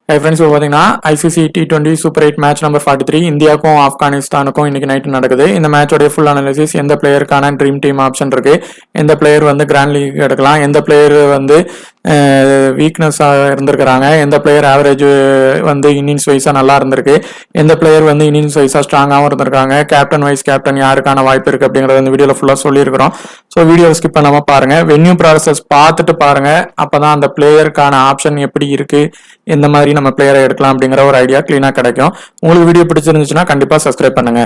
Hey friends, பார்த்தீங்கன்னா ICC T20 super 8 match number 43 இந்தியாவுக்கும் ஆப்கானிஸ்தானுக்கும் இன்னைக்கு நைட்டு நடக்குது. இந்த மேட்சோடைய ஃபுல் அனாலிசிஸ், எந்த பிளேயருக்கான ட்ரீம் டீம் ஆப்ஷன் இருக்கு, எந்த பிளேயர் வந்து கிராண்ட் லீக் எடுக்கலாம், எந்த பிளேயர் வந்து வீக்னஸாக இருந்திருக்கிறாங்க, எந்த பிளேயர் ஆவரேஜ் வந்து இன்னிங்ஸ் வைஸாக நல்லா இருந்திருக்கு, எந்த பிளேயர் வந்து இன்னிங்ஸ் வைஸாக ஸ்ட்ராங்காகவும் இருந்திருக்காங்க, கேப்டன் வைஸ் கேப்டன் யாருக்கான வாய்ப்பு இருக்கு அப்படிங்கிறத இந்த வீடியோவில் ஃபுல்லாக சொல்லியிருக்கிறோம். ஸோ வீடியோ ஸ்கிப் பண்ணாமல் பாருங்க, வென்யூ ப்ராசஸ் பார்த்துட்டு பாருங்க. அப்போதான் அந்த பிளேயருக்கான ஆப்ஷன் எப்படி இருக்கு, எந்த மாதிரி நம்ம பிளேயரை எடுக்கலாம் அப்படிங்கிற ஒரு ஐடியா கிளீனா கிடைக்கும். உங்களுக்கு வீடியோ பிடிச்சிருந்துச்சுன்னா கண்டிப்பா சப்ஸ்கிரைப் பண்ணுங்க.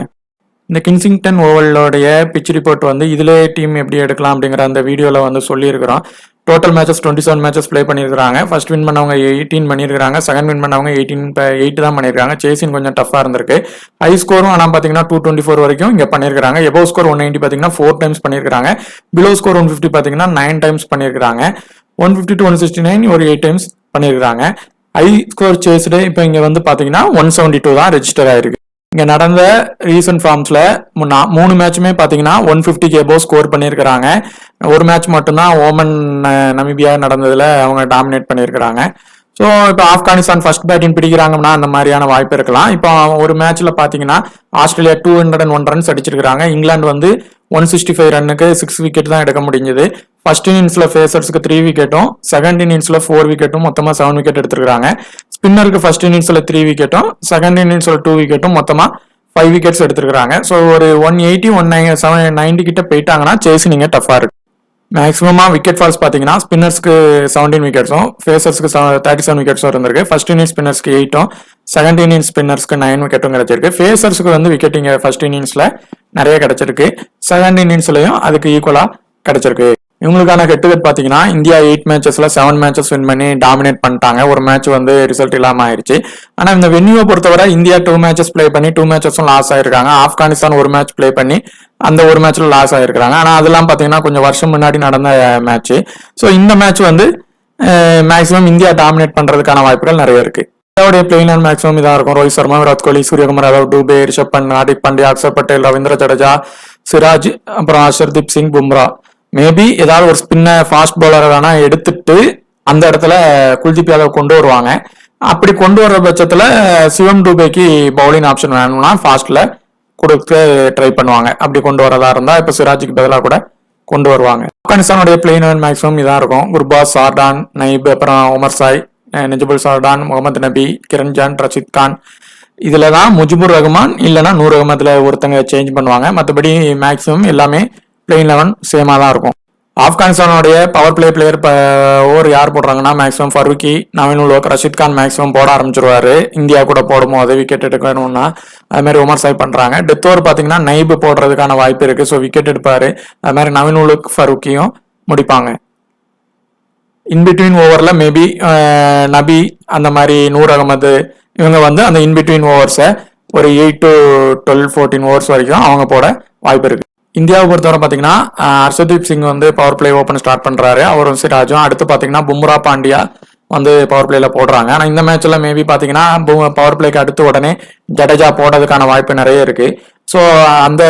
இந்த கிங்சிங்டன் ஓவலோடைய பிச் ரிப்போர்ட் வந்து இதுல டீம் எப்படி எடுக்கலாம் அப்படிங்கிற அந்த வீடியோல வந்து சொல்லியிருக்கிறோம். டோட்டல் மேட்சஸ் 27 மேட்சஸ் பிளே பண்ணியிருக்காங்க. ஃபர்ஸ்ட் வின் பண்ணவங்க 18 பண்ணியிருக்காங்க, செகண்ட் வின் பண்ணவங்க 8 தான் பண்ணியிருக்காங்க. சேசிங் கொஞ்சம் டஃபா இருந்திருக்கு. ஹை ஸ்கோரும் ஆனால் பார்த்தீங்கன்னா 224 வரைக்கும் இங்கே பண்ணியிருக்காங்க. எபோவ் ஸ்கோர் 190 பார்த்தீங்கன்னா 4 டைம்ஸ் பண்ணியிருக்காங்க. பிலோ ஸ்கோர் 150 பார்த்தீங்கன்னா 9 டைம்ஸ் பண்ணியிருக்காங்க. 150 to 169 ஒரு 8 டைம்ஸ் பண்ணியிருக்காங்க. ஹை ஸ்கோர் சேஸ்டு இப்போ இங்க வந்து பாத்தீங்கன்னா 172 தான் ரெஜிஸ்டர் ஆயிருக்கு. இங்க நடந்த ரீசன்ட் ஃபார்ம்ஸ்ல 3 மேட்சுமே பாத்தீங்கன்னா 150க்கு எபோவ் ஸ்கோர் பண்ணியிருக்கிறாங்க. ஒரு மேட்ச் மட்டும்தான் ஓமன் நமீபியா நடந்ததுல அவங்க டாமினேட் பண்ணியிருக்கிறாங்க. ஸோ இப்போ ஆப்கானிஸ்தான் ஃபர்ஸ்ட் பேட்டிங் பிடிக்கிறாங்கன்னா அந்த மாதிரியான வாய்ப்பு இருக்கலாம். இப்போ ஒரு மேட்ச்ல பாத்தீங்கன்னா ஆஸ்திரேலியா 201 ரன்ஸ் அடிச்சிருக்காங்க. இங்கிலாந்து வந்து 165 ரன்னுக்கு 6 விக்கெட் தான் எடுக்க முடிஞ்சது. ஃபர்ஸ்ட் இன்னிங்ஸ்ல ஃபேசர்ஸ்க்கு 3 விக்கெட்டும், செகண்ட் இன்னிங்ஸ்ல 4 விக்கெட்டும், மொத்தமா 7 விக்கெட் எடுத்திருக்காங்க. ஸ்பின்னருக்கு ஃபர்ஸ்ட் இன்னிங்ஸ்ல 3 விக்கெட்டும், செகண்ட் இன்னிங்ஸ்ல 2 விக்கெட்டும், மொத்தமா 5 விக்கெட்ஸ் எடுத்திருக்காங்க. ஸோ ஒரு 180 190 கிட்ட போயிட்டாங்கன்னா சேசிங் டஃபா இருக்கு. மேக்ஸிமமா விக்கெட் ஃபால்ஸ் பாத்தீங்கன்னா ஸ்பின்னர்ஸ்க்கு 17 விக்கெட்ஸும், ஃபேசர்ஸ்க்கு 37 விக்கெட்ஸும் இருந்திருக்கு. ஃபர்ஸ்ட் இன்னிங்ஸ் ஸ்பின்னர்ஸ்க்கு 8ம், செகண்ட் இன்னிங்ஸ் ஸ்பின்னர்ஸ்க்கு 9 விக்கெட்டும் கிடைச்சிருக்கு. ஃபேசர்ஸ்க்கு வந்து விக்கெட் இங்க ஃபர்ஸ்ட் இன்னிங்ஸ்ல நிறைய கிடைச்சிருக்கு, செகண்ட் இன்னிங்ஸ்லயும் அதுக்கு ஈக்குவலா கிடைச்சிருக்கு. இவங்களுக்கான ஹெட் டு ஹெட் பாத்தீங்கன்னா இந்தியா 8 மேட்சஸ்ல 7 மேட்சஸ் வின் பண்ணி டாமினேட் பண்ணிட்டாங்க. ஒரு மேட்ச் வந்து ரிசல்ட் இல்லாம ஆயிருச்சு. ஆனா இந்த வென்யூவை பொறுத்தவரை இந்தியா 2 மேட்சஸ் பிளே பண்ணி 2 மேட்சஸும் லாஸ் ஆயிருக்காங்க. ஆப்கானிஸ்தான் ஒரு மேட்ச் பிளே பண்ணி அந்த ஒரு மேட்ச்ல லாஸ் ஆயிருக்காங்க. ஆனா அதெல்லாம் பாத்தீங்கன்னா கொஞ்சம் வருஷம் முன்னாடி நடந்த மேட்ச். ஸோ இந்த மேட்ச் வந்து மேக்சிமம் இந்தியா டாமினேட் பண்றதுக்கான வாய்ப்புகள் நிறைய இருக்கு. இந்தியாவுடைய பிளேன் மேக்ஸிமம் இதாக இருக்கும். ரோஹித் சர்மா, விராட் கோலி, சூரியகுமார் யாதவ், டூபே, ரிஷப் பண்ட், ஹார்திக் பாண்டியா, அக்ஷர் பட்டேல், ரவீந்திர ஜடேஜா, சிராஜ், அப்புறம் ஹர்ஷதீப் சிங், பும்ரா. மேபி ஏதாவது ஒரு ஸ்பின்ன ஃபாஸ்ட் பவுலரை வேணா எடுத்துட்டு அந்த இடத்துல குல்தீப் யாதவ் கொண்டு வருவாங்க. அப்படி கொண்டு வர்ற பட்சத்துல சிவம் டூபேக்கு பவுலிங் ஆப்ஷன் வேணும்னா ஃபாஸ்ட்ல கொடுக்க ட்ரை பண்ணுவாங்க. அப்படி கொண்டு வரதா இருந்தா இப்ப சிராஜுக்கு பதிலாக கூட கொண்டு வருவாங்க. ஆப்கானிஸ்தானுடைய பிளேன் மேக்ஸிமம் இதாக இருக்கும். குர்பாஸ், சார்டான், நைப், அப்புறம் உமர் சாய், நஜிபுல் சார்டான், முகமது நபி, கிரண் ஜான், ரஷித் கான். இதுல தான் முஜிபுர் ரஹ்மான் இல்லைன்னா நூர் அகமதுல ஒருத்தங்க சேஞ்ச் பண்ணுவாங்க. மற்றபடி மேக்ஸிமம் எல்லாமே பிளேன் 11 சேமா தான் இருக்கும். ஆப்கானிஸ்தானுடைய பவர் பிளேயர் ஓவர் யார் போடுறாங்கன்னா மேக்ஸிமம் ஃபருக்கி, நவீன் உல் ஹக், ரஷித் கான் மேக்ஸிமம் போட ஆரம்பிச்சிருவாரு. இந்தியா கூட போடும்போது விக்கெட் எடுக்கணும்னா அது மாதிரி உமர் சாய் பண்றாங்க. டெத் ஓவர் பாத்தீங்கன்னா நைப் போடுறதுக்கான வாய்ப்பு இருக்கு. ஸோ விக்கெட் எடுப்பாரு. அது மாதிரி நவீன் உல் ஹக், ஃபருக்கியும் முடிப்பாங்க. இன்பிட்வீன் ஓவர்ல மேபி நபி அந்த மாதிரி நூர் அகமது இவங்க வந்து அந்த இன்பிட்வீன் ஓவர்ஸை ஒரு 8 to 12 14 ஓவர்ஸ் வரைக்கும் அவங்க போட வாய்ப்பு இருக்கு. இந்தியாவை பொறுத்தவரை பாத்தீங்கன்னா ஹர்ஷதீப் சிங் வந்து பவர் பிளே ஓப்பன் ஸ்டார்ட் பண்றாரு. அவரும் சிராஜும். அடுத்து பாத்தீங்கன்னா பும்ரா, பாண்டியா வந்து பவர் பிளேல போடுறாங்க. ஆனா இந்த மேட்ச்ல மேபி பாத்தீங்கன்னா பவர் பிளேக்கு அடுத்து உடனே ஜடேஜா போடுறதுக்கான வாய்ப்பு நிறைய இருக்கு. ஸோ அந்த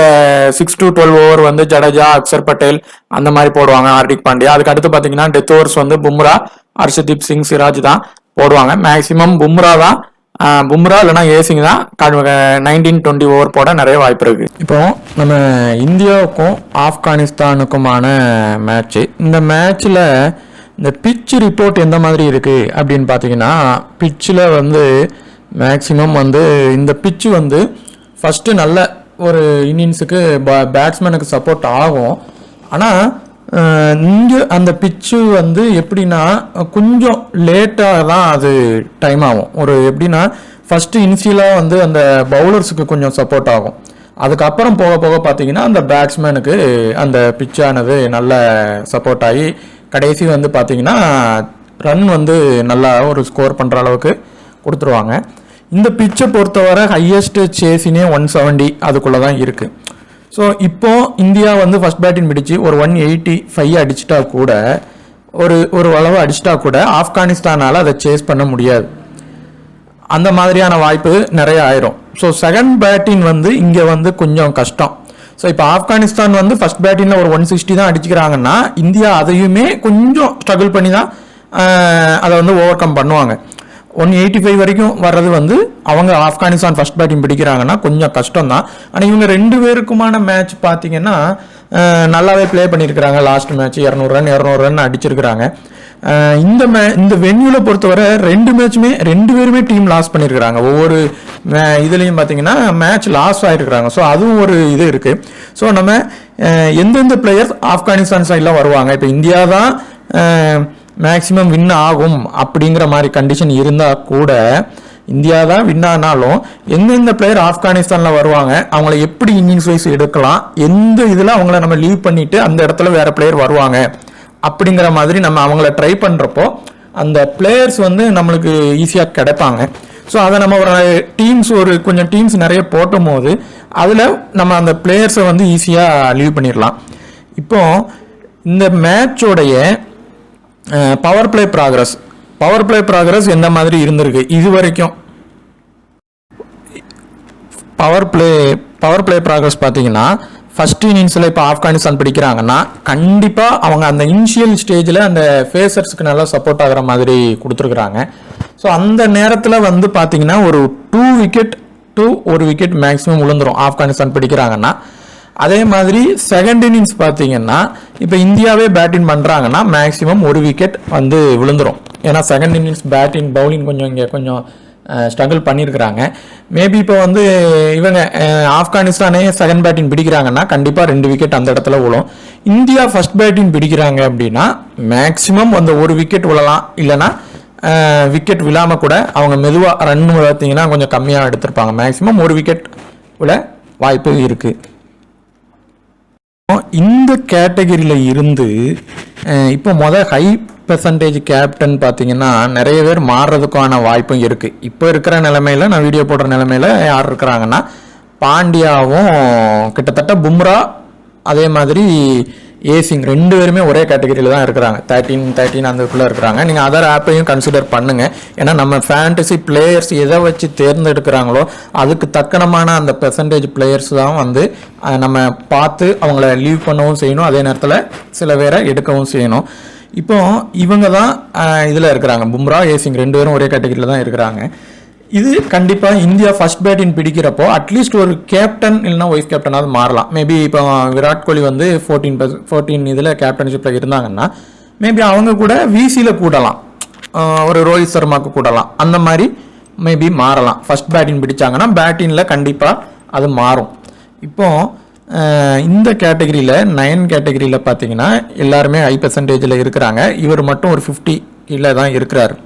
6 to 12 ஓவர் வந்து ஜடேஜா, அக்ஷர் பட்டேல் அந்த மாதிரி போடுவாங்க, ஹார்திக் பாண்டியா. அதுக்கு அடுத்து பாத்தீங்கன்னா டெத் ஓவர்ஸ் வந்து பும்ரா, ஹர்ஷதீப் சிங், சிராஜ் தான் போடுவாங்க. மேக்சிமம் பும்ரா இல்லைன்னா ஏசிங் தான் 19-20 ஓவர் போட நிறைய வாய்ப்பு இருக்கு. இப்போ நம்ம இந்தியாவுக்கும் ஆப்கானிஸ்தானுக்குமான மேட்ச். இந்த மேட்ச்ல இந்த பிச் ரிப்போர்ட் எந்த மாதிரி இருக்கு அப்படின்னு பார்த்தீங்கன்னா, பிச்சில் வந்து மேக்சிமம் வந்து இந்த பிச்சு வந்து ஃபர்ஸ்ட் நல்ல ஒரு இன்னிங்ஸுக்கு பேட்ஸ்மேனுக்கு சப்போர்ட் ஆகும். ஆனால் இங்கே அந்த பிச்சு வந்து எப்படின்னா கொஞ்சம் லேட்டாக தான் அது டைம் ஆகும். ஒரு எப்படின்னா ஃபர்ஸ்ட் இனிஷியலாக வந்து அந்த பவுலர்ஸுக்கு கொஞ்சம் சப்போர்ட் ஆகும். அதுக்கப்புறம் போக போக பார்த்தீங்கன்னா அந்த பேட்ஸ்மேனுக்கு அந்த பிச்சானது நல்ல சப்போர்ட் ஆகி கடைசி வந்து பார்த்தீங்கன்னா ரன் வந்து நல்லா ஒரு ஸ்கோர் பண்ணுற அளவுக்கு கொடுத்துருவாங்க. இந்த பிச்சை பொறுத்தவரை ஹையஸ்ட் சேசினே 170 அதுக்குள்ளே தான் இருக்குது. ஸோ இப்போ இந்தியா வந்து ஃபர்ஸ்ட் பேட்டிங் பிடிச்சி ஒரு 185 அடிச்சிட்டா கூட ஒரு அளவு அடிச்சிட்டா கூட ஆப்கானிஸ்தானால் அதை சேஸ் பண்ண முடியாது. அந்த மாதிரியான வாய்ப்பு நிறைய ஆயிரும். ஸோ செகண்ட் பேட்டிங் வந்து இங்கே வந்து கொஞ்சம் கஷ்டம். ஸோ இப்போ ஆப்கானிஸ்தான் வந்து ஃபர்ஸ்ட் பேட்டிங்கில் ஒரு 160 தான் அடிச்சுக்கிறாங்கன்னா இந்தியா அதையுமே கொஞ்சம் ஸ்ட்ரகிள் பண்ணி தான் அதை வந்து ஓவர் கம் பண்ணுவாங்க. 185 வரைக்கும் வர்றது வந்து அவங்க ஆப்கானிஸ்தான் ஃபர்ஸ்ட் பேட்டிங் பிடிக்கிறாங்கன்னா கொஞ்சம் கஷ்டம் தான். ஆனால் இவங்க 2 பேருக்குமான மேட்ச் பார்த்தீங்கன்னா நல்லாவே ப்ளே பண்ணியிருக்கிறாங்க. லாஸ்ட் மேட்ச் 200 ரன் அடிச்சிருக்கிறாங்க. இந்த வென்யூவில் பொறுத்தவரை 2 பேருமே டீம் லாஸ் பண்ணியிருக்கிறாங்க. ஒவ்வொரு இதுலேயும் பார்த்தீங்கன்னா மேட்ச் லாஸ் ஆகிருக்கிறாங்க. ஸோ அதுவும் ஒரு இது இருக்குது. ஸோ நம்ம எந்தெந்த பிளேயர்ஸ் ஆப்கானிஸ்தான் சைடில் வருவாங்க, இப்போ இந்தியா தான் மேக்சிமம் வின் ஆகும் அப்படிங்கிற மாதிரி கண்டிஷன் இருந்தால் கூட, இந்தியா தான் வின் ஆனாலும் எந்தெந்த பிளேயர் ஆப்கானிஸ்தானில் வருவாங்க, அவங்கள எப்படி இன்னிங்ஸ் வைஸ் எடுக்கலாம், எந்த இதில் அவங்கள நம்ம லீவ் பண்ணிட்டு அந்த இடத்துல வேற பிளேயர் வருவாங்க அப்படிங்கிற மாதிரி நம்ம அவங்கள ட்ரை பண்ணுறப்போ அந்த பிளேயர்ஸ் வந்து நம்மளுக்கு ஈஸியாக கிடைப்பாங்க. ஸோ அதை நம்ம ஒரு கொஞ்சம் டீம்ஸ் நிறைய போட்டும் போது அதில் நம்ம அந்த பிளேயர்ஸை வந்து ஈஸியாக லீவ் பண்ணிடலாம். இப்போ இந்த மேட்சோடைய பவர் பிளே ப்ராக்ரஸ் எந்த மாதிரி இருந்திருக்கு இது வரைக்கும்? பவர் பிளே ப்ராக்ரஸ் பார்த்தீங்கன்னா ஃபர்ஸ்ட் இன்னிங்ஸில் இப்போ ஆப்கானிஸ்தான் பிடிக்கிறாங்கன்னா கண்டிப்பாக அவங்க அந்த இனிஷியல் ஸ்டேஜில் அந்த ஃபேசர்ஸ்க்கு நல்லா சப்போர்ட் ஆகிற மாதிரி கொடுத்துருக்குறாங்க. ஸோ அந்த நேரத்தில் வந்து பார்த்தீங்கன்னா ஒரு 2 விக்கெட் to 1 விக்கெட் மேக்ஸிமம் விழுந்துரும் ஆப்கானிஸ்தான் பிடிக்கிறாங்கன்னா. அதே மாதிரி செகண்ட் இன்னிங்ஸ் பார்த்தீங்கன்னா இப்போ இந்தியாவே பேட்டிங் பண்ணுறாங்கன்னா மேக்ஸிமம் 1 விக்கெட் வந்து விழுந்துரும். ஏன்னா செகண்ட் இன்னிங்ஸ் பேட்டிங் பவுலிங் கொஞ்சம் ஸ்ட்ரகிள் பண்ணியிருக்கிறாங்க. மேபி இப்போ வந்து இவங்க ஆப்கானிஸ்தானே செகண்ட் பேட்டிங் பிடிக்கிறாங்கன்னா கண்டிப்பாக 2 விக்கெட் அந்த இடத்துல விழும். இந்தியா ஃபர்ஸ்ட் பேட்டிங் பிடிக்கிறாங்க அப்படின்னா மேக்ஸிமம் அந்த 1 விக்கெட் விழலாம், இல்லைன்னா விக்கெட் விழாமல் கூட அவங்க மெதுவாக ரன் பார்த்தீங்கன்னா கொஞ்சம் கம்மியாக எடுத்திருப்பாங்க. மேக்ஸிமம் 1 விக்கெட் விழ வாய்ப்பு இருக்குது. இந்த கேட்டகரியில் இருந்து இப்போ ஹை பெர்சன்டேஜ் கேப்டன் பார்த்தீங்கன்னா நிறைய பேர் மாறுறதுக்கான வாய்ப்பும் இருக்குது. இப்போ இருக்கிற நிலைமையில், நான் வீடியோ போடுற நிலைமையில் யார் இருக்கிறாங்கன்னா பாண்டியாவும் கிட்டத்தட்ட பும்ரா அதே மாதிரி ஏசிங் 2 பேருமே ஒரே கேட்டகரியில் தான் இருக்கிறாங்க. 13 அந்தக்குள்ளே இருக்கிறாங்க. நீங்கள் அதர் ஆப்பையும் கன்சிடர் பண்ணுங்கள். ஏன்னா நம்ம ஃபேண்டசி பிளேயர்ஸ் எதை வச்சு தேர்ந்தெடுக்கிறாங்களோ அதுக்கு தக்கனமான அந்த பெர்சன்டேஜ் பிளேயர்ஸ் தான் வந்து நம்ம பார்த்து அவங்கள லீவ் பண்ணவும் செய்யணும், அதே நேரத்தில் சில பேரை எடுக்கவும் செய்யணும். இப்போ இவங்க தான் இதில் இருக்கிறாங்க. பும்ரா ஏசிங் 2 பேரும் ஒரே கேட்டகரியில் தான் இருக்கிறாங்க. இது கண்டிப்பாக இந்தியா ஃபர்ஸ்ட் பேட்டிங் பிடிக்கிறப்போ அட்லீஸ்ட் ஒரு கேப்டன் இல்லைனா வைஸ் கேப்டனாவது மாறலாம். மேபி இப்போ விராட் கோலி வந்து 14 இதில் கேப்டன்ஷிப்பில் இருந்தாங்கன்னா மேபி அவங்க கூட விசியில் கூடலாம், ஒரு ரோஹித் சர்மாவுக்கு கூடலாம், அந்த மாதிரி மேபி மாறலாம். ஃபர்ஸ்ட் பேட்டிங் பிடிச்சாங்கன்னா பேட்டிங்கில் கண்டிப்பாக அது மாறும். இப்போ இந்த கேட்டகரியில் 9 கேட்டகரியில் பார்த்தீங்கன்னா எல்லாருமே ஹை பெர்சன்டேஜில் இருக்கிறாங்க. இவர் மட்டும் ஒரு 50 கீழே தான் இருக்கிறாரு.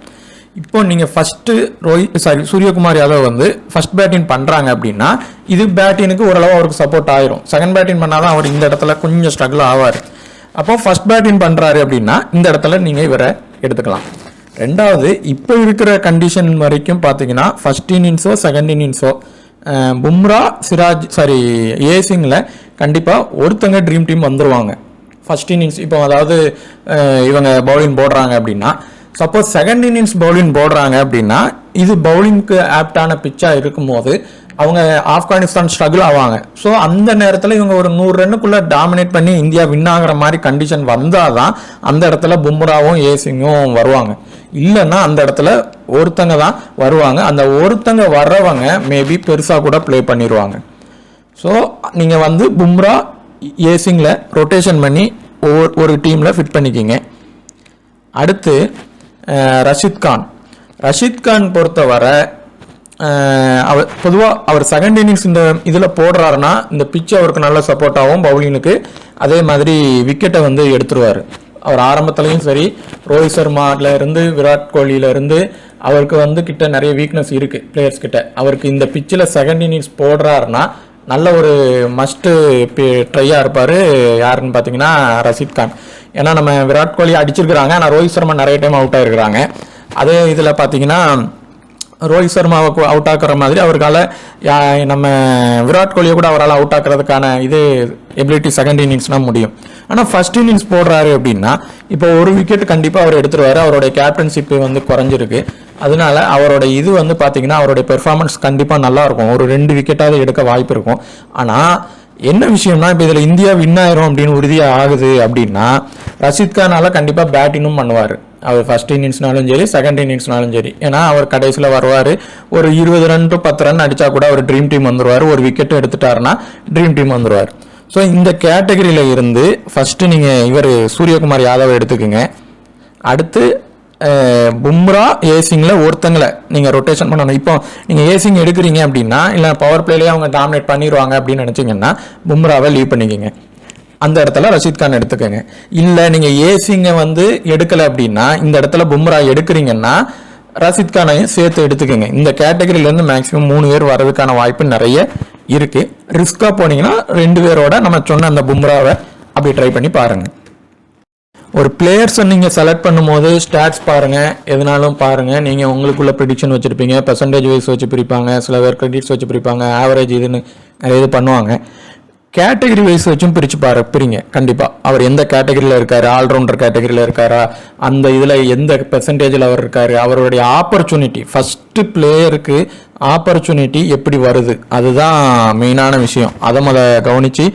இப்போ நீங்கள் ஃபஸ்ட்டு சூரியகுமார் யாதவ் வந்து ஃபர்ஸ்ட் பேட்டிங் பண்ணுறாங்க அப்படின்னா இது பேட்டினுக்கு ஓரளவு அவருக்கு சப்போர்ட் ஆயிரும். செகண்ட் பேட்டிங் பண்ணாதான் அவர் இந்த இடத்துல கொஞ்சம் ஸ்ட்ரகிள் ஆவார். அப்போ ஃபர்ஸ்ட் பேட்டிங் பண்ணுறாரு அப்படின்னா இந்த இடத்துல நீங்கள் இவரை எடுத்துக்கலாம். ரெண்டாவது, இப்போ இருக்கிற கண்டிஷன் வரைக்கும் பார்த்தீங்கன்னா ஃபர்ஸ்ட் இன்னிங்ஸோ செகண்ட் இன்னிங்ஸோ பும்ரா ஏசிங்கில் கண்டிப்பாக ஒருத்தங்க ட்ரீம் டீம் வந்துடுவாங்க. ஃபர்ஸ்ட் இன்னிங்ஸ் இப்போ அதாவது இவங்க பவுலிங் போடுறாங்க அப்படின்னா, சப்போஸ் செகண்ட் இன்னிங்ஸ் பவுலிங் போடுறாங்க அப்படின்னா இது பவுலிங்க்கு ஆப்டான பிச்சாக இருக்கும்போது அவங்க ஆப்கானிஸ்தான் ஸ்ட்ரகிள் ஆவாங்க. ஸோ அந்த நேரத்தில் இவங்க ஒரு 100 ரன்னுக்குள்ளே டாமினேட் பண்ணி இந்தியா வின் ஆகிற மாதிரி கண்டிஷன் வந்தால் தான் அந்த இடத்துல பும்ராவும் ஏசிங்கும் வருவாங்க. இல்லைன்னா அந்த இடத்துல ஒருத்தங்க தான் வருவாங்க. அந்த ஒருத்தங்க வர்றவங்க மேபி பெருசாக கூட ப்ளே பண்ணிடுவாங்க. ஸோ நீங்கள் வந்து பும்ரா ஏசிங்கில் ரொட்டேஷன் பண்ணி ஒரு டீமில் ஃபிட் பண்ணிக்கிங்க. அடுத்து ரஷீத் கான் பொறுத்தவரை அவர் பொதுவாக அவர் செகண்ட் இன்னிங்ஸ் இந்த இதில் போடுறாருன்னா இந்த பிச்சு அவருக்கு நல்ல சப்போர்ட் ஆகும் பவுலிங்னுக்கு. அதே மாதிரி விக்கெட்டை வந்து எடுத்துருவார். அவர் ஆரம்பத்துலேயும் சரி, ரோஹித் சர்மாலேருந்து விராட் கோலியிலேருந்து அவருக்கு வந்து கிட்ட நிறைய வீக்னஸ் இருக்குது பிளேயர்ஸ் கிட்ட. அவருக்கு இந்த பிச்சில் செகண்ட் இன்னிங்ஸ் போடுறாருன்னா நல்ல ஒரு மஸ்ட்டு ட்ரையாக இருப்பார். யாருன்னு பார்த்தீங்கன்னா ரஷீத் கான். ஏன்னா நம்ம விராட் கோலி அடிச்சிருக்கிறாங்க, ஆனால் ரோஹித் சர்மா நிறைய டைம் அவுட் ஆகிருக்கிறாங்க. அதே இதில் பார்த்தீங்கன்னா ரோஹித் சர்மாவை அவுட் ஆக்குற மாதிரி அவரால் நம்ம விராட் கோலியை கூட அவரால் அவுட் ஆக்குறதுக்கான இது எபிலிட்டி செகண்ட் இன்னிங்ஸ்னால் முடியும். ஆனால் ஃபர்ஸ்ட் இன்னிங்ஸ் போடுறாரு அப்படின்னா இப்போ ஒரு விக்கெட் கண்டிப்பாக அவர் எடுத்துருவார். அவருடைய கேப்டன்ஷிப் வந்து குறைஞ்சிருக்கு. அதனால அவரோட இது வந்து பார்த்தீங்கன்னா அவருடைய பெர்ஃபார்மன்ஸ் கண்டிப்பாக நல்லாயிருக்கும். ஒரு 2 விக்கெட்டாவது எடுக்க வாய்ப்பு இருக்கும். ஆனால் என்ன விஷயம்னா இப்போ இதில் இந்தியா வின் ஆயிரும் அப்படின்னு உறுதியாக ஆகுது அப்படின்னா ரஷீத் கானால கண்டிப்பாக பேட்டிங்கும் பண்ணுவார். அவர் ஃபர்ஸ்ட் இன்னிங்ஸ்னாலும் சரி செகண்ட் இன்னிங்ஸ்னாலும் சரி. ஏன்னா அவர் கடைசியில் வருவார், ஒரு 20 ரன் டு 10 ரன் அடித்தா கூட அவர் ட்ரீம் டீம் வந்துடுவார். ஒரு விக்கெட் எடுத்துட்டாருன்னா ட்ரீம் டீம் வந்துடுவார். ஸோ இந்த கேட்டகரியில் இருந்து ஃபஸ்ட்டு நீங்கள் இவர் சூரியகுமார் யாதவ் எடுத்துக்கோங்க. அடுத்து பும்ரா ஏசிங்கில் ஒருத்தங்களை நீங்கள் ரொட்டேஷன் பண்ணணும். இப்போ நீங்கள் ஏசிங் எடுக்கிறீங்க அப்படின்னா, இல்லை பவர் பிளேலேயே அவங்க டாமினேட் பண்ணிடுவாங்க அப்படின்னு நினச்சிங்கன்னா பும்ராவை லீவ் பண்ணிக்கோங்க. அந்த இடத்துல ரஷீத் கான் எடுத்துக்கோங்க. இல்லை நீங்கள் ஏசிங்கை வந்து எடுக்கலை அப்படின்னா, இந்த இடத்துல பும்ரா எடுக்கிறீங்கன்னா ரஷீத் கானையும் சேர்த்து எடுத்துக்கோங்க. இந்த கேட்டகரியிலேருந்து மேக்ஸிமம் 3 பேர் வர்றதுக்கான வாய்ப்பு நிறைய இருக்குது. ரிஸ்க்காக போனீங்கன்னா 2 பேரோட நம்ம சொன்ன அந்த பும்ராவை அப்படி ட்ரை பண்ணி பாருங்கள். ஒரு பிளேயர்ஸை நீங்கள் செலக்ட் பண்ணும்போது ஸ்டாட்ஸ் பாருங்கள், எதுனாலும் பாருங்கள். நீங்கள் உங்களுக்குள்ள ப்ரிடிக்ஷன் வச்சுருப்பீங்க, பெர்சன்டேஜ் வைஸ் வச்சு பிரிப்பாங்க, சில பேர் கிரெடிட்ஸ் வச்சு பிரிப்பாங்க, ஆவரேஜ் இதுன்னு நிறைய இது பண்ணுவாங்க. கேட்டகரி வைஸ் வச்சும் பிரிங்க. கண்டிப்பாக அவர் எந்த கேட்டகரியில் இருக்கார், ஆல்ரவுண்டர் கேட்டகரியில் இருக்காரா, அந்த இதில் எந்த பெர்சன்டேஜில் அவர் இருக்கார், அவருடைய ஆப்பர்ச்சுனிட்டி, ஃபஸ்ட்டு பிளேயருக்கு ஆப்பர்ச்சுனிட்டி எப்படி வருது, அதுதான் மெயினான விஷயம். அதை கவனித்து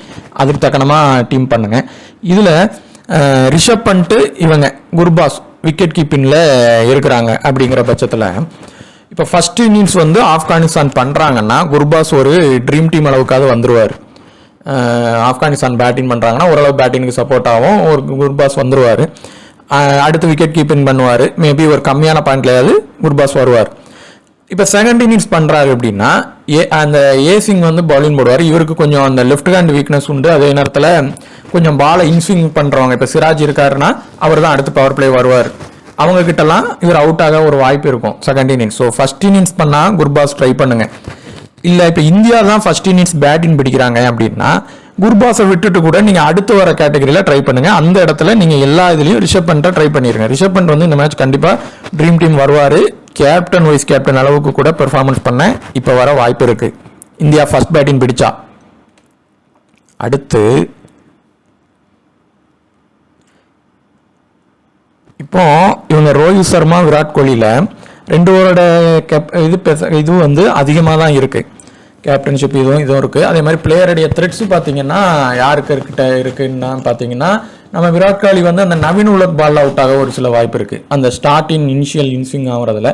அதுக்கு தக்கனமாக டீம் பண்ணுங்கள். இதில் ரிஷப் பண்ட் இவங்க குர்பாஸ் விக்கெட் கீப்பிங்கில் இருக்கிறாங்க. அப்படிங்கிற பட்சத்தில் இப்போ ஃபர்ஸ்ட் இன்னிங்ஸ் வந்து ஆப்கானிஸ்தான் பண்ணுறாங்கன்னா குர்பாஸ் ஒரு ட்ரீம் டீம் அளவுக்காவது வந்துடுவார். ஆப்கானிஸ்தான் பேட்டிங் பண்ணுறாங்கன்னா ஓரளவு பேட்டிங்க்கு சப்போர்ட் ஆகும், ஒரு குர்பாஸ் வந்துடுவார். அடுத்து விக்கெட் கீப்பிங் பண்ணுவார். மேபி ஒரு கம்மியான பாயிண்ட்லையாவது குர்பாஸ் வருவார். இப்போ செகண்ட் இன்னிங்ஸ் பண்ணுறாரு அப்படின்னா அந்த ஏசிங் வந்து பவுலிங் போடுவார். இவருக்கு கொஞ்சம் அந்த லெஃப்ட் ஹேண்ட் வீக்னஸ் உண்டு. அதே நேரத்தில் கொஞ்சம் பாலை இன்ஸ்விங் பண்ணுறவங்க, இப்போ சிராஜ் இருக்காருன்னா அவர் தான் அடுத்து பவர் பிளே வருவார். அவங்க கிட்டலாம் இவர் அவுட் ஆக ஒரு வாய்ப்பு இருக்கும் second innings. So first innings பண்ணால் குர்பாஸ் ட்ரை பண்ணுங்க. இல்லை இப்போ இந்தியா தான் ஃபர்ஸ்ட் இன்னிங்ஸ் பேட்டிங் பிடிக்கிறாங்க அப்படின்னா குர்பாஸை விட்டுட்டு கூட நீங்கள் அடுத்து வர கேட்டகரியில் ட்ரை பண்ணுங்க. அந்த இடத்துல நீங்கள் எல்லா இதுலையும் ரிஷப் பண்ட்டை ட்ரை பண்ணிடுங்க. ரிஷப் பண்ட் வந்து இந்த மேட்ச் கண்டிப்பாக ட்ரீம் டீம் வருவார். கேப்டன் வைஸ் கேப்டன் அளவுக்கு கூட பெர்ஃபார்மன்ஸ் பண்ண இப்போ வர வாய்ப்பு இருக்கு, இந்தியா ஃபர்ஸ்ட் பேட்டிங் பிடிச்சா. அடுத்து இப்போ இவங்க ரோஹித் சர்மா விராட் கோலியில் 2 பேரோட இது வந்து அதிகமாக தான் இருக்கு. கேப்டன்ஷிப் இதுவும் இருக்கு. அதே மாதிரி பிளேயருடைய த்ரெட்ஸ் பார்த்தீங்கன்னா யாருக்கு இருக்குன்னா பார்த்தீங்கன்னா நம்ம விராட் கோலி வந்து அந்த நவீன் உலக் பால் அவுட் ஆக ஒரு சில வாய்ப்பு இருக்கு. அந்த ஸ்டார்டிங் இனிஷியல் இன்ஸ்விங் ஆகிறதுல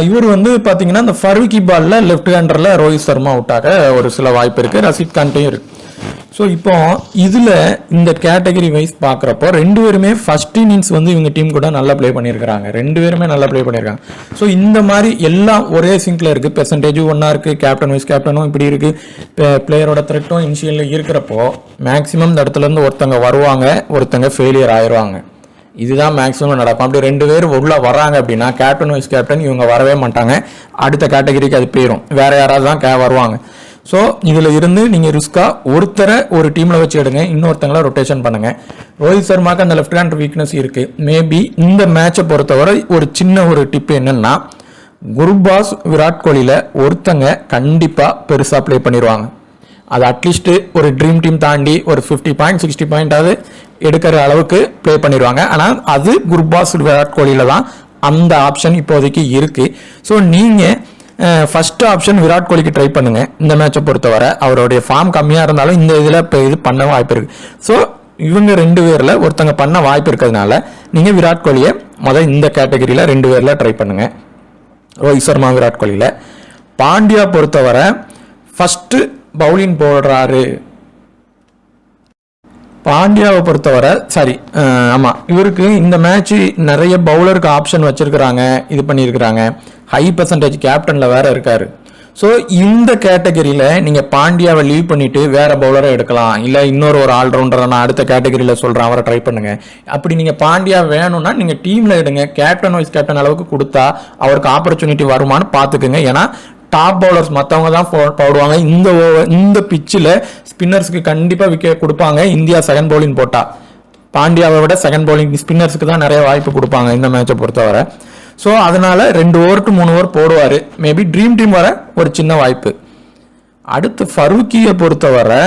இவர் வந்து பார்த்தீங்கன்னா அந்த ஃபர்விக்கி பாலில் லெஃப்ட் ஹேண்டரில் ரோஹித் சர்மா அவுட் ஆக ஒரு சில வாய்ப்பு இருக்கு. ரஷீத் கான்ட்டையும் இருக்கு. ஸோ இப்போ இதில் இந்த கேட்டகரி வைஸ் பார்க்குறப்போ 2 பேருமே ஃபர்ஸ்ட் இன்னிங்ஸ் வந்து இவங்க டீம் கூட நல்லா ப்ளே பண்ணியிருக்கிறாங்க. 2 பேருமே நல்லா ப்ளே பண்ணியிருக்காங்க. ஸோ இந்த மாதிரி எல்லாம் ஒரே சிங்கில் இருக்குது. பெர்சன்டேஜும் ஒன்றா இருக்குது, கேப்டன் வைஸ் கேப்டனும் இப்படி இருக்குது, பிளேயரோட த்ரெட்டும் இனிஷியலில் இருக்கிறப்போ மேக்ஸிமம் இந்த இடத்துலேருந்து ஒருத்தங்க வருவாங்க, ஒருத்தங்க ஃபெயிலியர் ஆயிடுவாங்க. இதுதான் மேக்ஸிமம் நடக்கும். அப்படி 2 பேர் உள்ள வராங்க அப்படின்னா கேப்டன் வைஸ் கேப்டன் இவங்க வரவே மாட்டாங்க. அடுத்த கேட்டகரிக்கு அது போயிடும், வேற யாராவது தான் வருவாங்க. ஸோ இதில் இருந்து நீங்கள் ரிஸ்க்காக ஒருத்தரை ஒரு டீமில் வச்சு எடுங்க, இன்னொருத்தங்களை ரொட்டேஷன் பண்ணுங்கள். ரோஹித் சர்மாவுக்கு அந்த லெஃப்ட் ஹேண்ட் வீக்னஸ் இருக்குது. மேபி இந்த மேட்சை பொறுத்தவரை ஒரு சின்ன ஒரு டிப் என்னன்னா, குர்பாஸ் விராட் கோலியில் ஒருத்தங்க கண்டிப்பாக பெருசாக ப்ளே பண்ணிடுவாங்க. அது அட்லீஸ்ட்டு ஒரு ட்ரீம் டீம் தாண்டி ஒரு 50 பாயிண்ட் 60 பாயிண்டாவது எடுக்கிற அளவுக்கு ப்ளே பண்ணிடுவாங்க. ஆனால் அது குர்பாஸ் விராட் கோலியில் தான் அந்த ஆப்ஷன் இப்போதைக்கு இருக்குது. ஸோ நீங்கள் ஃபர்ஸ்ட் ஆப்ஷன் விராட் கோலிக்கு ட்ரை பண்ணுங்க. இந்த மேட்சை பொறுத்தவரை அவருடைய ஃபார்ம் கம்மியாக இருந்தாலும் இந்த இதில் இப்போ இது பண்ண வாய்ப்பு இருக்கு. ஸோ இவங்க 2 பேரில் ஒருத்தங்க பண்ண வாய்ப்பு இருக்கிறதுனால நீங்கள் விராட் கோலியை இந்த கேட்டகரியில் 2 பேரில் ட்ரை பண்ணுங்க. ரோஹித் சர்மா விராட் கோலியில். பாண்டியா பொறுத்தவரை ஃபர்ஸ்ட் பவுலிங் போடுறாரு. பாண்டியாவை பொறுத்தவரை இவருக்கு இந்த மேட்ச் நிறைய பவுலருக்கு ஆப்ஷன் வச்சிருக்கிறாங்க, இது பண்ணியிருக்கிறாங்க. ஹை பெர்சன்டேஜ் கேப்டனில் வேற இருக்காரு. ஸோ இந்த கேட்டகரியில் நீங்கள் பாண்டியாவை லீவ் பண்ணிட்டு வேற பவுலரை எடுக்கலாம். இல்லை இன்னொரு ஆல்ரவுண்டரை நான் அடுத்த கேட்டகரியில் சொல்கிறேன், அவரை ட்ரை பண்ணுங்க. அப்படி நீங்கள் பாண்டியா வேணும்னா நீங்கள் டீமில் எடுங்க. கேப்டன் வைஸ் கேப்டன் அளவுக்கு கொடுத்தா அவருக்கு ஆப்பர்ச்சுனிட்டி வருமானு பார்த்துக்குங்க. ஏன்னா டாப் பவுலர்ஸ் மற்றவங்க தான் போடுவாங்க. இந்த பிச்சில் ஸ்பின்னர்ஸுக்கு கண்டிப்பாக விக்கெட் கொடுப்பாங்க. இந்தியா செகண்ட் பவுலிங் போட்டா பாண்டியாவை விட செகண்ட் பவுலிங் ஸ்பின்னர்ஸுக்கு தான் நிறைய வாய்ப்பு கொடுப்பாங்க இந்த மேட்சை பொறுத்தவரை. ஸோ அதனால 2 ஓவர் to 3 ஓவர் போடுவார். மேபி ட்ரீம் டீம் வர ஒரு சின்ன வாய்ப்பு. அடுத்து ஃபர்விக்கியை பொறுத்தவரை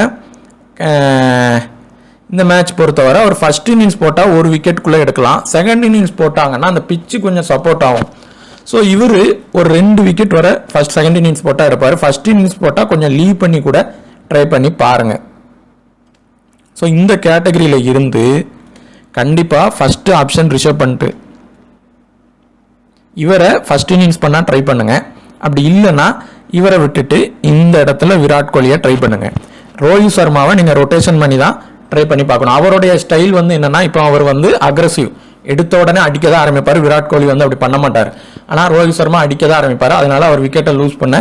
இந்த மேட்ச் பொறுத்தவரை அவர் ஃபர்ஸ்ட் இன்னிங்ஸ் போட்டால் ஒரு விக்கெட்டுக்குள்ளே எடுக்கலாம். செகண்ட் இன்னிங்ஸ் போட்டாங்கன்னா அந்த பிச்சு கொஞ்சம் சப்போர்ட் ஆகும். ஸோ இவர் ஒரு 2 விக்கெட் வர செகண்ட் இன்னிங்ஸ் போட்டால் எடுப்பார். ஃபர்ஸ்ட் இன்னிங்ஸ் போட்டால் கொஞ்சம் லீவ் பண்ணி கூட ட்ரை பண்ணி பாருங்க. ஸோ இந்த கேட்டகரியில் இருந்து கண்டிப்பாக ஃபர்ஸ்ட் ஆப்ஷன் ரிஷப் பண்ட். இவரை ஃபர்ஸ்ட் இன்னிங்ஸ் பண்ணால் ட்ரை பண்ணுங்கள். அப்படி இல்லைன்னா இவரை விட்டுட்டு இந்த இடத்துல விராட் கோலியை ட்ரை பண்ணுங்கள். ரோஹித் சர்மாவை நீங்கள் ரொட்டேஷன் பண்ணி தான் ட்ரை பண்ணி பார்க்கணும். அவருடைய ஸ்டைல் வந்து என்னென்னா, இப்போ அவர் வந்து அக்ரெசிவ், எடுத்த உடனே அடிக்க தான் ஆரம்பிப்பார். விராட் கோலி வந்து அப்படி பண்ண மாட்டார். ஆனால் ரோஹித் சர்மா அடிக்க தான் ஆரம்பிப்பார். அதனால அவர் விக்கெட்டை லூஸ் பண்ண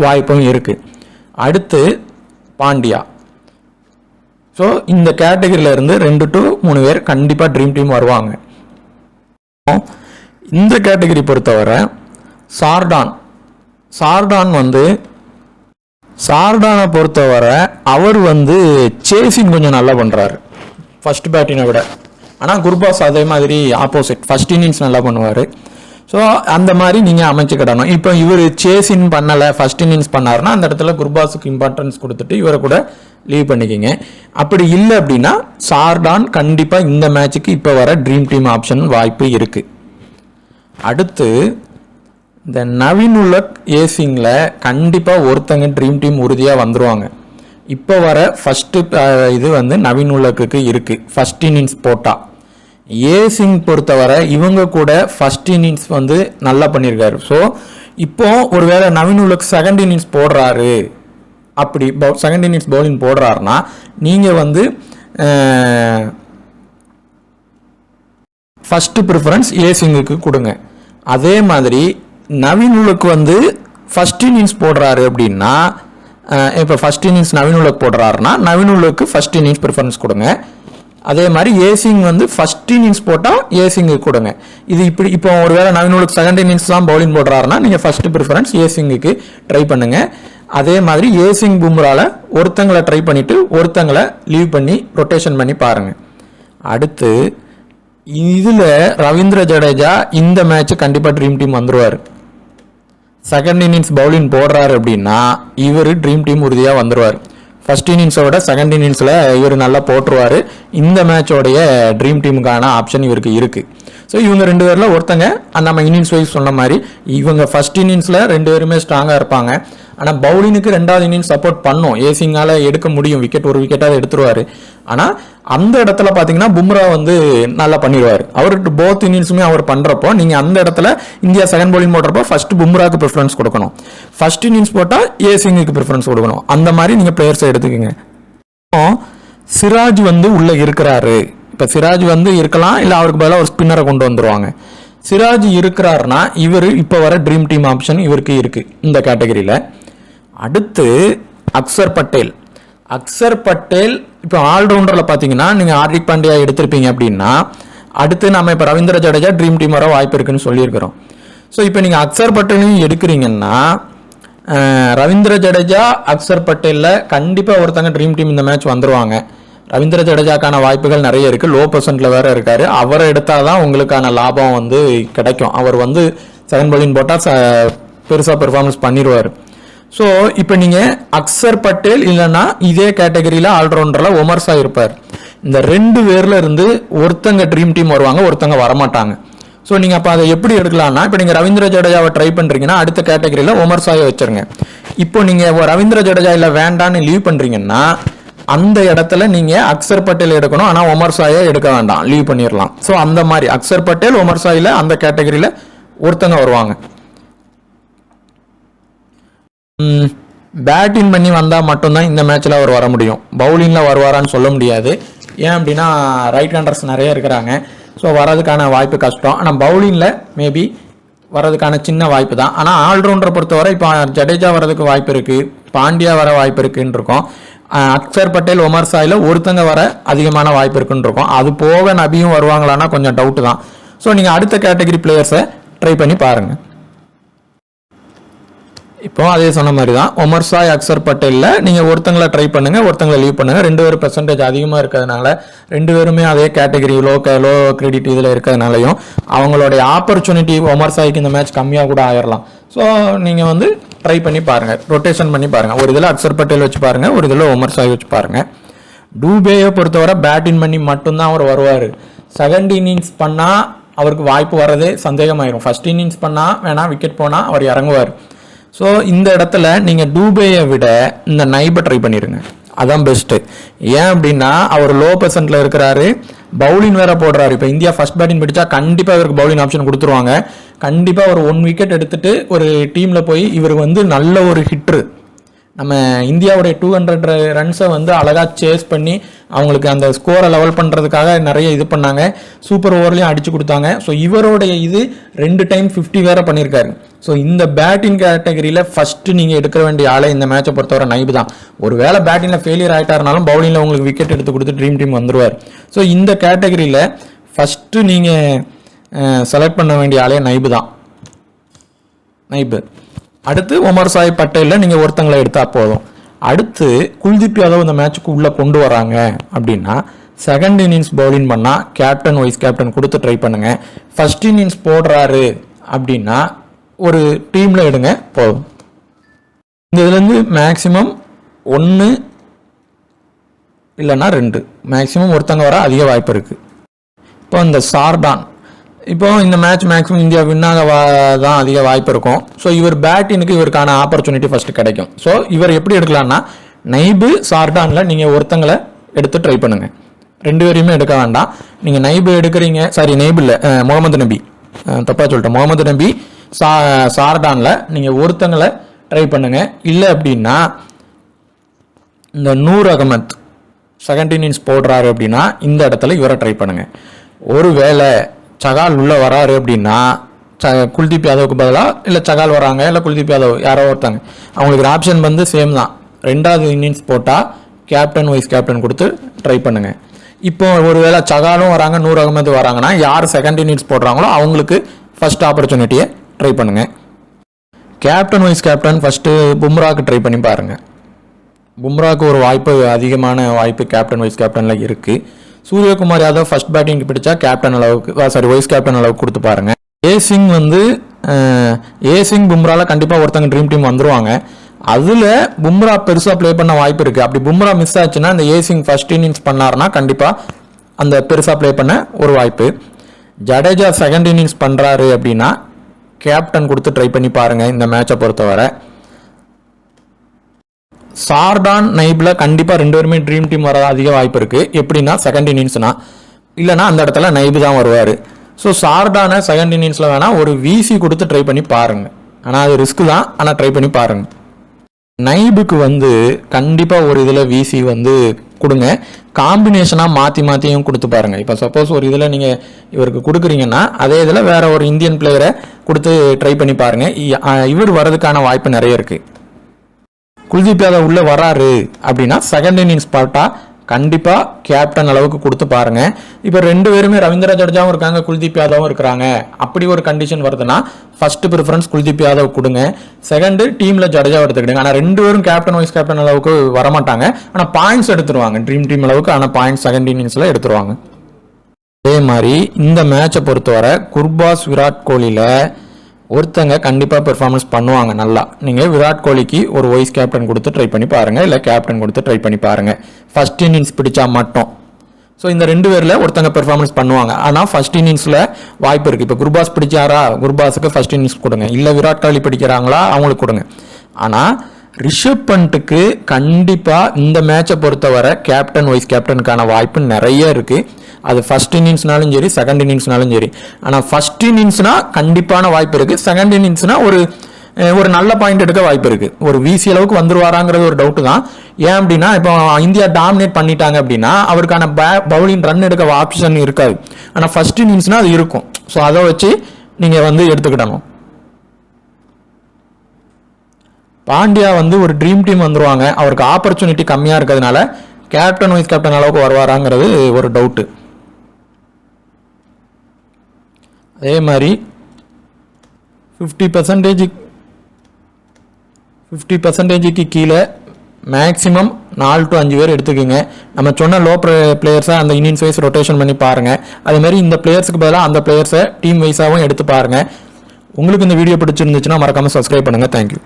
வாய்ப்பும் இருக்குது. அடுத்து பாண்டியா. ஸோ இந்த கேட்டகரியில இருந்து 2 to 3 பேர் கண்டிப்பாக ட்ரீம் டீம் வருவாங்க. இந்த கேட்டகரி பொறுத்தவரை சார்டானை பொறுத்தவரை அவர் வந்து சேசிங் கொஞ்சம் நல்லா பண்ணுறாரு ஃபர்ஸ்ட் பேட்டினை விட. ஆனால் குர்பாஸ் அதே மாதிரி ஆப்போசிட், ஃபர்ஸ்ட் இன்னிங்ஸ் நல்லா பண்ணுவார். ஸோ அந்த மாதிரி நீங்கள் அமைச்சுக்கிடணும். இப்போ இவர் சேசின் பண்ணலை, ஃபர்ஸ்ட் இன்னிங்ஸ் பண்ணாருன்னா அந்த இடத்துல குர்பாஸுக்கு இம்பார்ட்டன்ஸ் கொடுத்துட்டு இவரை கூட லீவ் பண்ணிக்கிங்க. அப்படி இல்லை அப்படின்னா சார்டான் கண்டிப்பாக இந்த மேட்சுக்கு இப்போ வர ட்ரீம் டீம் ஆப்ஷன் வாய்ப்பு இருக்குது. அடுத்து இந்த நவீன் உலக் ஏசிங்கில் கண்டிப்பாக ஒருத்தங்க ட்ரீம் டீம் உறுதியாக வந்துடுவாங்க. இப்போ வர ஃபஸ்ட்டு இது வந்து நவீன் உலக்குக்கு இருக்குது, ஃபர்ஸ்ட் இன்னிங்ஸ் போட்டால். ஏசிங் பொறுத்தவரை இவங்க கூட ஃபர்ஸ்ட் இன்னிங்ஸ் வந்து நல்லா பண்ணியிருக்காரு. ஸோ இப்போ ஒருவேளை நவீன் உலக் செகண்ட் இன்னிங்ஸ் போடுறாரு, அப்படி செகண்ட் இன்னிங்ஸ் பவுலிங் போடுறாருன்னா நீங்கள் வந்து ஃபஸ்ட்டு ப்ரிஃபரன்ஸ் ஏசிங்குக்கு கொடுங்க. அதே மாதிரி நவீன் உலக் வந்து ஃபர்ஸ்ட் இன்னிங்ஸ் போடுறாரு அப்படின்னா, இப்போ ஃபர்ஸ்ட் இன்னிங்ஸ் நவீன் உலக் போடுறாருன்னா நவீன் உலக்கு ஃபர்ஸ்ட் இன்னிங்ஸ் ப்ரிஃபரன்ஸ் கொடுங்க. அதே மாதிரி ஏசிங் வந்து ஃபர்ஸ்ட் இன்னிங்ஸ் போட்டால் ஏசிங்கு கொடுங்க. இது இப்படி இப்போ ஒருவேளை நவீன் உலக் செகண்ட் இன்னிங்ஸ் தான் பவுலிங் போடுறாருன்னா நீங்கள் ஃபர்ஸ்ட் ப்ரிஃபரன்ஸ் ஏசிங்குக்கு ட்ரை பண்ணுங்க. அதே மாதிரி ஏசிங் பும்ரால ஒருத்தங்களை ட்ரை பண்ணிட்டு ஒருத்தங்களை லீவ் பண்ணி ரொட்டேஷன் பண்ணி பாருங்க. அடுத்து இதில் ரவீந்திர ஜடேஜா இந்த மேட்ச் கண்டிப்பாக ட்ரீம் டீம் வந்துடுவார். செகண்ட் இன்னிங்ஸ் பவுலிங் போடுறாரு அப்படின்னா இவர் ட்ரீம் டீம் உறுதியாக வந்துடுவார். ஃபர்ஸ்ட் இன்னிங்ஸோட செகண்ட் இன்னிங்ஸில் இவர் நல்லா போட்டுருவார். இந்த மேட்சோடைய ட்ரீம் டீமுக்கான ஆப்ஷன் இவருக்கு இருக்குது. ஸோ இவங்க 2 பேரில் ஒருத்தங்க நம்ம இன்னிங்ஸ் வைஸ் சொன்ன மாதிரி இவங்க ஃபர்ஸ்ட் இன்னிங்ஸில் 2 பேருமே ஸ்ட்ராங்காக இருப்பாங்க. ஆனால் பவுலிங்க்கு 2வது இன்னிங்ஸ் சப்போர்ட் பண்ணும். ஏசிங்கால் எடுக்க முடியும், ஒரு விக்கெட்டாவது எடுத்துருவார். ஆனால் அந்த இடத்துல பார்த்தீங்கன்னா பும்ரா வந்து நல்லா பண்ணிடுவார். அவருக்கு போத் இன்னிங்ஸுமே அவர் பண்ணுறப்போ நீங்கள் அந்த இடத்துல இந்தியா செகண்ட் பவுலிங் போடுறப்போ ஃபர்ஸ்ட் பும்ராக்கு ப்ரிஃபரன்ஸ் கொடுக்கணும். ஃபர்ஸ்ட் இன்னிங்ஸ் போட்டால் ஏசிங்குக்கு ப்ரிஃபரன்ஸ் கொடுக்கணும். அந்த மாதிரி நீங்கள் பிளேயர்ஸை எடுத்துக்கோங்க. சிராஜ் வந்து உள்ளே இருக்கிறாரு. இப்போ சிராஜ் வந்து இருக்கலாம், இல்லை அவருக்கு பதிலாக ஒரு ஸ்பின்னரை கொண்டு வந்துடுவாங்க. சிராஜ் இருக்கிறாருன்னா இவர் இப்போ வர ட்ரீம் டீம் ஆப்ஷன் இவருக்கு இருக்குது இந்த கேட்டகரியில். அடுத்து அக்சர் பட்டேல் இப்போ ஆல்ரவுண்டரில் பார்த்தீங்கன்னா நீங்கள் ஹார்திக் பாண்டியா எடுத்திருப்பீங்க அப்படின்னா அடுத்து நம்ம இப்போ ரவீந்திர ஜடேஜா ட்ரீம் டீம் வர வாய்ப்பு இருக்குன்னு சொல்லியிருக்கிறோம். ஸோ இப்போ நீங்கள் அக்சர் பட்டேலையும் எடுக்கிறீங்கன்னா ரவீந்திர ஜடேஜா அக்சர் பட்டேலில் கண்டிப்பாக ஒருத்தங்க ட்ரீம் டீம் இந்த மேட்ச் வந்துடுவாங்க. ரவீந்திர ஜடேஜாக்கான வாய்ப்புகள் நிறைய இருக்குது. லோ பர்சன்ட்ல வேற இருக்காரு. அவரை எடுத்தால் தான் உங்களுக்கான லாபம் வந்து கிடைக்கும். அவர் வந்து செகண்ட் பவுலிங் போட்டால் பெருசாக பெர்ஃபார்மன்ஸ் பண்ணிடுவார். ஸோ இப்போ நீங்கள் அக்சர் பட்டேல் இல்லைன்னா இதே கேட்டகரியில் ஆல்ரவுண்டரில் உமர் ஷா இருப்பார். இந்த 2 பேர்ல இருந்து ஒருத்தங்க ட்ரீம் டீம் வருவாங்க, ஒருத்தங்க வரமாட்டாங்க. ஸோ நீங்கள் அப்போ அதை எப்படி எடுக்கலாம்னா, இப்போ நீங்கள் ரவீந்திர ஜடேஜாவை ட்ரை பண்ணுறீங்கன்னா அடுத்த கேட்டகரியில் உமர் ஷாயை வச்சுருங்க. இப்போ நீங்கள் ரவீந்திர ஜடேஜா இல்லை வேண்டான்னு லீவ் பண்ணுறீங்கன்னா அந்த இடத்துல நீங்கள் அக்சர் பட்டேல் எடுக்கணும். ஆனால் உமர் ஷாயை எடுக்க வேண்டாம், லீவ் பண்ணிடலாம். ஸோ அந்த மாதிரி அக்சர் பட்டேல் உமர் ஷாயில் அந்த கேட்டகரியில் ஒருத்தங்க வருவாங்க. பேட்டிங் பண்ணி வந்தால் மட்டும்தான் இந்த மேட்ச்சில் அவர் வர முடியும். பவுலிங்கில் வருவாரான்னு சொல்ல முடியாது. ஏன் அப்படின்னா ரைட் ஹேண்டர்ஸ் நிறைய இருக்கிறாங்க. ஸோ வரதுக்கான வாய்ப்பு கஷ்டம். ஆனால் பவுலிங்கில் மேபி வரதுக்கான சின்ன வாய்ப்பு தான். ஆனால் ஆல்ரவுண்டரை பொறுத்தவரை இப்போ ஜடேஜா வரதுக்கு வாய்ப்பு இருக்குது, பாண்டியா வர வாய்ப்பு இருக்குன்னு இருக்கும். அக்சர் பட்டேல் உமர் ஷாயில் ஒருத்தங்க வர அதிகமான வாய்ப்பு இருக்குன்னு இருக்கும். அது போக நபியும் வருவாங்களான்னா கொஞ்சம் டவுட்டு தான். ஸோ நீங்கள் அடுத்த கேட்டகரி பிளேயர்ஸை ட்ரை பண்ணி பாருங்கள். இப்போ அதே சொன்ன மாதிரி தான் உமர் ஷா அக்சர் பட்டேலில் நீங்கள் ஒருத்தங்களை ட்ரை பண்ணுங்கள், ஒருத்தங்களை லீவ் பண்ணுங்கள். 2 பேரும் பெர்சன்டேஜ் அதிகமாக இருக்கிறதுனால 2 பேருமே அதே கேட்டகரி லோ கிரெடிட் இதில் இருக்கிறதுனாலையும் அவங்களுடைய ஆப்பர்ச்சுனிட்டி உமர் ஷாய்க்கு இந்த மேட்ச் கம்மியாக கூட ஆயிடலாம். ஸோ நீங்கள் வந்து ட்ரை பண்ணி பாருங்கள், ரொட்டேஷன் பண்ணி பாருங்கள். ஒரு இதில் அக்சர் பட்டேல் வச்சு பாருங்கள், ஒரு இதில் உமர் ஷாய் வச்சு பாருங்கள். டூபேயை பொறுத்தவரை பேட்டிங் பண்ணி மட்டும்தான் அவர் வருவார். செகண்ட் இன்னிங்ஸ் பண்ணால் அவருக்கு வாய்ப்பு வர்றதே சந்தேகமாயிரும். ஃபர்ஸ்ட் இன்னிங்ஸ் பண்ணால் வேணால் விக்கெட் போனால் அவர் இறங்குவார். ஸோ இந்த இடத்துல நீங்கள் டூபேயை விட இந்த நைபை ட்ரை பண்ணிடுங்க. அதான் பெஸ்ட்டு. ஏன் அப்படின்னா அவர் லோ பெர்சன்ட்ல இருக்கிறாரு, பவுலிங் வேற போடுறாரு. இப்போ இந்தியா ஃபர்ஸ்ட் பேட்டிங் பிடிச்சா கண்டிப்பாக இவருக்கு பவுலிங் ஆப்ஷன் கொடுத்துருவாங்க. கண்டிப்பாக ஒரு 1 விக்கெட் எடுத்துட்டு ஒரு டீமில் போய் இவர் வந்து நல்ல ஒரு ஹிட்ரு, நம்ம இந்தியாவுடைய 200 ரன்ஸை வந்து அழகாக சேஸ் பண்ணி அவங்களுக்கு அந்த ஸ்கோரை லெவல் பண்ணுறதுக்காக நிறைய இது பண்ணாங்க. சூப்பர் ஓவர்லேயும் அடிச்சு கொடுத்தாங்க. ஸோ இவருடைய இது 2 டைம் 50 வேற பண்ணியிருக்காரு. ஸோ இந்த பேட்டிங் கேட்டகரியில் ஃபஸ்ட்டு நீங்கள் எடுக்க வேண்டிய ஆளை இந்த மேட்சை பொறுத்தவரை நைப் தான். ஒரு வேளை பேட்டிங்கில் ஃபெயிலியர் ஆகிட்டாருனாலும் பவுலிங்கில் உங்களுக்கு விக்கெட் எடுத்து கொடுத்து ட்ரீம் டீம் வந்துடுவார். ஸோ இந்த கேட்டகரியில் ஃபஸ்ட்டு நீங்கள் செலக்ட் பண்ண வேண்டிய ஆளே நைப் தான். நைப். அடுத்து உமர் சாய் பட்டேலில் நீங்கள் ஒருத்தங்களை எடுத்தால் போதும். அடுத்து குல்தீப் யாதவ் இந்த மேட்சுக்கு உள்ளே கொண்டு வராங்க அப்படின்னா செகண்ட் இன்னிங்ஸ் பவுலிங் பண்ணால் கேப்டன் வைஸ் கேப்டன் கொடுத்து ட்ரை பண்ணுங்க. ஃபர்ஸ்ட் இன்னிங்ஸ் போடுறாரு அப்படின்னா ஒரு டீமில் எடுங்க போதும். இந்த இதுலேருந்து மேக்சிமம் 1 இல்லைன்னா 2 மேக்சிமம் ஒருத்தங்க வர அதிக வாய்ப்பு இருக்குது. இப்போ இந்த சார்டான், இப்போ இந்த மேட்ச் மேக்ஸிமம் இந்தியா வின்னாக தான் அதிக வாய்ப்பு இருக்கும். ஸோ இவர் பேட்டினுக்கு இவருக்கான ஆப்பர்ச்சுனிட்டி ஃபர்ஸ்ட் கிடைக்கும். ஸோ இவர் எப்படி எடுக்கலாம்னா நைபு சார்டானில் நீங்கள் ஒருத்தங்களை எடுத்து ட்ரை பண்ணுங்கள். 2 பேரையுமே எடுக்க வேண்டாம். நீங்கள் நைபு எடுக்கிறீங்க, சாரி நைபு இல்லை, முகமது நபி, தப்பாக சொல்லிட்டேன், முகமது நபி சார்டானில் நீங்கள் ஒருத்தங்களை ட்ரை பண்ணுங்கள். இல்லை அப்படின்னா இந்த நூர் அகமத் செகண்ட் இன்னிங்ஸ் போடுறாரு அப்படின்னா இந்த இடத்துல இவரை ட்ரை பண்ணுங்கள். ஒருவேளை சகால் உள்ளே வராரு அப்படின்னா குல்தீப் யாதவுக்கு பதிலாக இல்லை சகால் வராங்க இல்லை குல்தீப் யாதவ் யாரோ ஒருத்தாங்க, அவங்களுக்கு ஆப்ஷன் வந்து சேம் தான். 2வது இன்னிங்ஸ் போட்டால் கேப்டன் வைஸ் கேப்டன் கொடுத்து ட்ரை பண்ணுங்க. இப்போ ஒருவேளை சகாலும் வராங்க, நூர் அகமது வராங்கன்னா யார் செகண்ட் இன்னிங்ஸ் போடுறாங்களோ அவங்களுக்கு ஃபர்ஸ்ட் ஆப்பர்ச்சுனிட்டியை ட்ரை பண்ணுங்க. கேப்டன் வைஸ் கேப்டன் ஃபர்ஸ்ட் பும்ராக்கு ட்ரை பண்ணி பாருங்க. பும்ராக்கு ஒரு வாய்ப்பு, அதிகமான வாய்ப்பு கேப்டன் வைஸ் கேப்டனில் இருக்குது. சூரியகுமார் யாதவ் ஃபர்ஸ்ட் பேட்டிங் பிடிச்சா கேப்டன் அளவுக்கு, சாரி வைஸ் கேப்டன் அளவுக்கு கொடுத்து பாருங்க. ஏசிங் வந்து ஏசிங் பும்ரால கண்டிப்பாக ஒருத்தங்க ட்ரீம் டீம் வந்துருவாங்க. அதில் பும்ரா பெருசாக ப்ளே பண்ண வாய்ப்பு இருக்குது. அப்படி பும்ரா மிஸ் ஆச்சுன்னா இந்த ஏசிங் ஃபர்ஸ்ட் இன்னிங்ஸ் பண்ணாருன்னா கண்டிப்பாக அந்த பெருசாக ப்ளே பண்ண ஒரு வாய்ப்பு. ஜடேஜா செகண்ட் இன்னிங்ஸ் பண்ணுறாரு அப்படின்னா கேப்டன் கொடுத்து ட்ரை பண்ணி பாருங்கள் இந்த மேட்சை பொறுத்தவரை. சார்டான் நைப்ல கண்டிப்பாக 2 பேருமே ட்ரீம் டீம் வர அதிக வாய்ப்பு இருக்குது. எப்படின்னா செகண்ட் இன்னிங்ஸ்னா, இல்லைனா அந்த இடத்துல நைப் தான் வருவார். ஸோ சார்டான செகண்ட் இன்னிங்ஸில் வேணால் ஒரு விசி கொடுத்து ட்ரை பண்ணி பாருங்கள். ஆனால் அது ரிஸ்க் தான், ஆனால் ட்ரை பண்ணி பாருங்கள். நைபுக்கு வந்து கண்டிப்பாக ஒரு இதில் விசி வந்து கொடுங்க. காம்பினேஷனாக மாற்றி மாற்றியும் கொடுத்து பாருங்கள். இப்போ சப்போஸ் ஒரு இதில் நீங்கள் இவருக்கு கொடுக்குறீங்கன்னா அதே இதில் வேற ஒரு இந்தியன் பிளேயரை கொடுத்து ட்ரை பண்ணி பாருங்கள். இவர் வர்றதுக்கான வாய்ப்பு நிறைய இருக்குது. குல்தீப் யாதவ் உள்ளே வராரு அப்படின்னா செகண்ட் இன்னிங்ஸ் பார்த்தா கண்டிப்பாக கேப்டன் அளவுக்கு கொடுத்து பாருங்க. இப்போ 2 பேருமே ரவீந்திர ஜடேஜாவும் இருக்காங்க, குல்தீப் யாதவும் இருக்கிறாங்க. அப்படி ஒரு கண்டிஷன் வருதுன்னா ஃபர்ஸ்ட் ப்ரிஃபரன்ஸ் குல்தீப் யாதவ் கொடுங்க. செகண்டு டீமில் ஜடேஜா எடுத்துக்கிடுங்க. ஆனால் 2 பேரும் கேப்டன் வைஸ் கேப்டன் அளவுக்கு வரமாட்டாங்க. ஆனால் பாயிண்ட்ஸ் எடுத்துருவாங்க ட்ரீம் டீம் அளவுக்கு. ஆனால் பாயிண்ட்ஸ் செகண்ட் இன்னிங்ஸில் எடுத்துருவாங்க. அதே மாதிரி இந்த மேட்சை பொறுத்தவரை குர்பாஸ் விராட் கோலியில் ஒருத்தங்க கண்டிப்பாக பெர்ஃபார்மன்ஸ் பண்ணுவாங்க நல்லா. நீங்கள் விராட் கோலிக்கு ஒரு வைஸ் கேப்டன் கொடுத்து ட்ரை பண்ணி பாருங்கள், இல்லை கேப்டன் கொடுத்து ட்ரை பண்ணி பாருங்கள் ஃபர்ஸ்ட் இன்னிங்ஸ் பிடிச்சா மட்டும். ஸோ இந்த 2 பேரில் ஒருத்தங்க பெர்ஃபார்மன்ஸ் பண்ணுவாங்க. ஆனால் ஃபர்ஸ்ட் இன்னிங்ஸில் வாய்ப்பு இருக்குது. இப்போ குர்பாஸ் பிடிச்சாரா, குர்பாஸுக்கு ஃபர்ஸ்ட் இன்னிங்ஸ் கொடுங்க. இல்லை விராட் கோலி பிடிக்கிறாங்களா அவங்களுக்கு கொடுங்க. ஆனால் ரிஷப் பண்ட்டுக்கு கண்டிப்பாக இந்த மேட்சை பொறுத்தவரை கேப்டன் வைஸ் கேப்டனுக்கான வாய்ப்பு நிறைய இருக்குது. அது ஃபர்ஸ்ட் இன்னிங்ஸ்னாலும் சரி, செகண்ட் இன்னிங்ஸ்னாலும் சரி. ஆனால் ஃபர்ஸ்ட் இன்னிங்ஸ்னா கண்டிப்பான வாய்ப்பு இருக்குது. செகண்ட் இன்னிங்ஸ்னா ஒரு நல்ல பாயிண்ட் எடுக்க வாய்ப்பு இருக்குது. ஒரு விசி அளவுக்கு வந்துருவாராங்கிறது ஒரு டவுட்டு தான். ஏன் அப்படின்னா இப்போ இந்தியா டாமினேட் பண்ணிட்டாங்க அப்படின்னா அவருக்கான பவுலிங் ரன் எடுக்க ஆப்ஷன் இருக்காது. ஆனால் ஃபர்ஸ்ட் இன்னிங்ஸ்னா அது இருக்கும். ஸோ அதை வச்சு நீங்கள் வந்து எடுத்துக்கிடணும். பாண்டியா வந்து ஒரு ட்ரீம் டீம் வந்துருவாங்க. அவருக்கு ஆப்பர்ச்சுனிட்டி கம்மியாக இருக்கிறதுனால கேப்டன் வைஸ் கேப்டன் அளவுக்கு வருவாராங்கிறது ஒரு டவுட்டு. அதே மாதிரி 50%க்கு கீழே மேக்ஸிமம் 4 to 5 பேர் எடுத்துக்கோங்க. நம்ம சொன்ன லோ பிளேயர்ஸை அந்த இன்னிங்ஸ் வைஸ் ரொட்டேஷன் பண்ணி பாருங்கள். அதேமாதிரி இந்த பிளேயர்ஸுக்கு பதிலாக அந்த பிளேயர்ஸை டீம் வைஸாகவும் எடுத்து பாருங்கள். உங்களுக்கு இந்த வீடியோ பிடிச்சிருந்துச்சுன்னா மறக்காமல் சப்ஸ்கிரைப் பண்ணுங்கள். தேங்க்யூ.